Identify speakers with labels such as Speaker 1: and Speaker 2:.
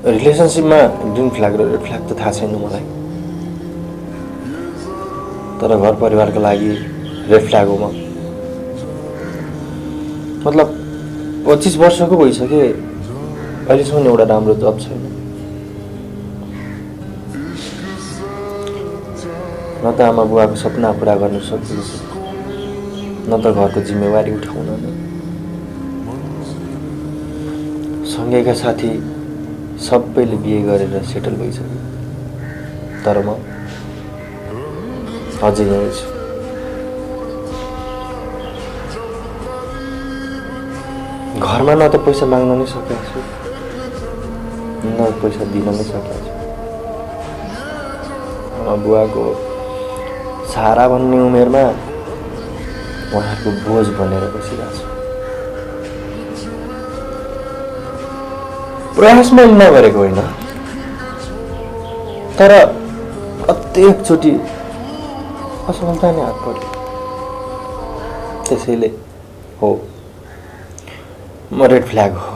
Speaker 1: रिलेसनसिपमा green flag र red flag त थाहा छैन मलाई, तर घर परिवारको लागि रेड फ्ल्याग हो म। मतलब 25 वर्षको भइसके अहिलेसम्म एउटा राम्रो जब छैन, न त आमा बुवाको सपना पुरा गर्न सकिएको छ, न त घरको जिम्मेवारी उठाउन। सँगैका साथी सबैले बिहे गरेर सेटल भइसक्यो, तर म अझै यहीँ छु। घरमा न त पैसा माग्न नै सकेको छु, न पैसा दिन नै सकेको छु। आमा बुवाको सहारा भन्ने उमेरमा उहाँहरूको बोझ बनेर बसिरहेको छु। प्रयास मैले नगरेको होइन, तर प्रत्येकचोटि असफलता नै हात पर्यो। त्यसैले हो, म रेड फ्ल्याग हो।